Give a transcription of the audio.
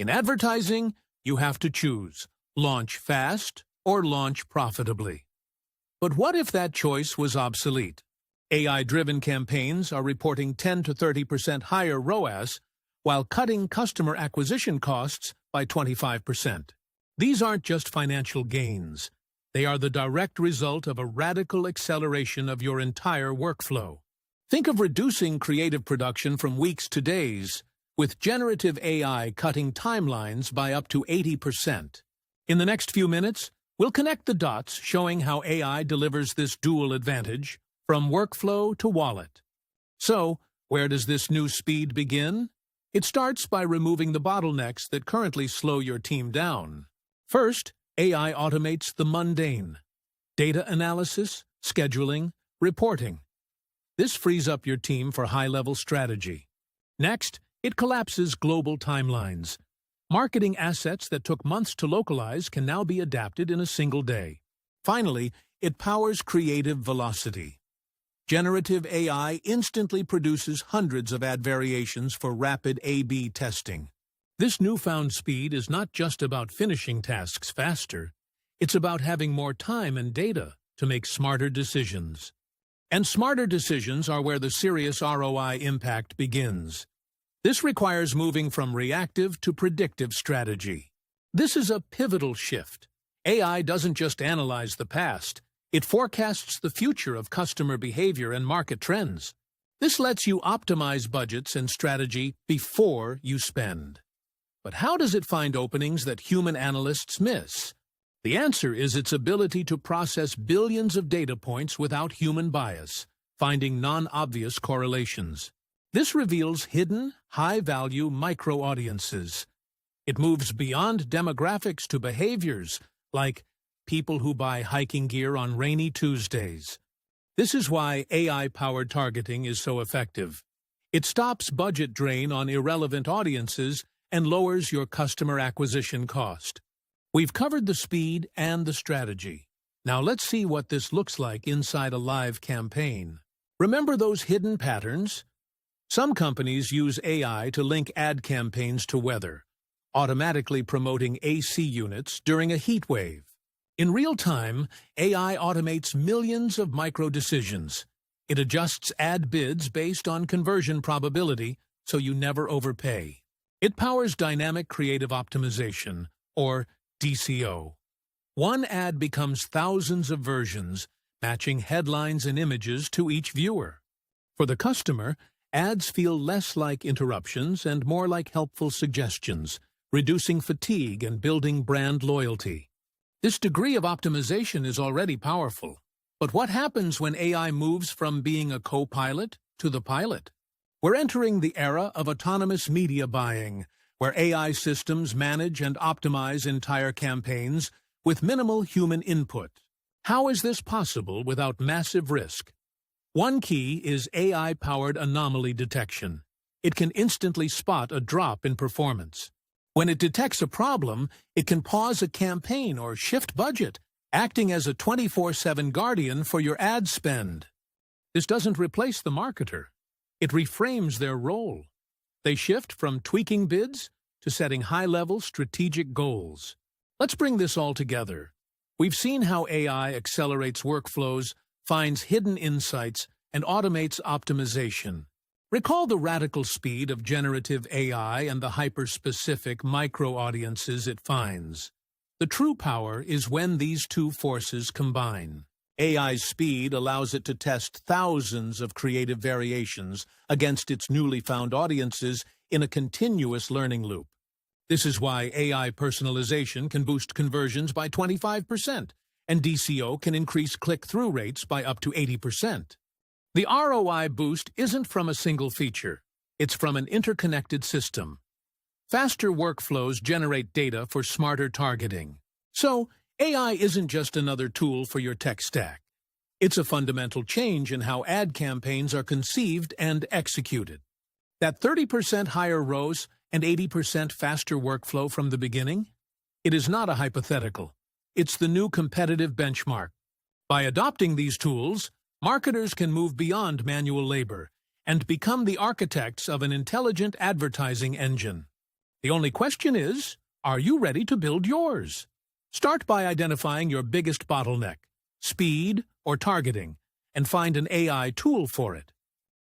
In advertising, you have to choose launch fast or launch profitably. But what if that choice was obsolete? AI-driven campaigns are reporting 10 to 30% higher ROAS while cutting customer acquisition costs by 25%. These aren't just financial gains. They are the direct result of a radical acceleration of your entire workflow. Think of reducing creative production from weeks to days, with generative AI cutting timelines by up to 80%. In the next few minutes, we'll connect the dots showing how AI delivers this dual advantage, from workflow to wallet. So, where does this new speed begin? It starts by removing the bottlenecks that currently slow your team down. First, AI automates the mundane: data analysis, scheduling, reporting. This frees up your team for high-level strategy. Next, it collapses global timelines. Marketing assets that took months to localize can now be adapted in a single day. Finally, it powers creative velocity. Generative AI instantly produces hundreds of ad variations for rapid A/B testing. This newfound speed is not just about finishing tasks faster, it's about having more time and data to make smarter decisions. And smarter decisions are where the serious ROI impact begins. This requires moving from reactive to predictive strategy. This is a pivotal shift. AI doesn't just analyze the past, it forecasts the future of customer behavior and market trends. This lets you optimize budgets and strategy before you spend. But how does it find openings that human analysts miss? The answer is its ability to process billions of data points without human bias, finding non-obvious correlations. This reveals hidden, high-value micro-audiences. It moves beyond demographics to behaviors, like people who buy hiking gear on rainy Tuesdays. This is why AI-powered targeting is so effective. It stops budget drain on irrelevant audiences and lowers your customer acquisition cost. We've covered the speed and the strategy. Now let's see what this looks like inside a live campaign. Remember those hidden patterns? Some companies use AI to link ad campaigns to weather, automatically promoting AC units during a heat wave. In real time, AI automates millions of micro-decisions. It adjusts ad bids based on conversion probability, so you never overpay. It powers dynamic creative optimization, or DCO. One ad becomes thousands of versions, matching headlines and images to each viewer. For the customer, ads feel less like interruptions and more like helpful suggestions, reducing fatigue and building brand loyalty. This degree of optimization is already powerful. But what happens when AI moves from being a co-pilot to the pilot? We're entering the era of autonomous media buying, where AI systems manage and optimize entire campaigns with minimal human input. How is this possible without massive risk? One key is AI-powered anomaly detection. It can instantly spot a drop in performance. When it detects a problem, it can pause a campaign or shift budget, acting as a 24/7 guardian for your ad spend. This doesn't replace the marketer. It reframes their role. They shift from tweaking bids to setting high-level strategic goals. Let's bring this all together. We've seen how AI accelerates workflows, finds hidden insights, and automates optimization. Recall the radical speed of generative AI and the hyper-specific micro-audiences it finds. The true power is when these two forces combine. AI's speed allows it to test thousands of creative variations against its newly found audiences in a continuous learning loop. This is why AI personalization can boost conversions by 25%, and DCO can increase click-through rates by up to 80%. The ROI boost isn't from a single feature. It's from an interconnected system. Faster workflows generate data for smarter targeting. So, AI isn't just another tool for your tech stack. It's a fundamental change in how ad campaigns are conceived and executed. That 30% higher ROAS and 80% faster workflow from the beginning? It is not a hypothetical. It's the new competitive benchmark. By adopting these tools, marketers can move beyond manual labor and become the architects of an intelligent advertising engine. The only question is, are you ready to build yours? Start by identifying your biggest bottleneck, speed or targeting, and find an AI tool for it.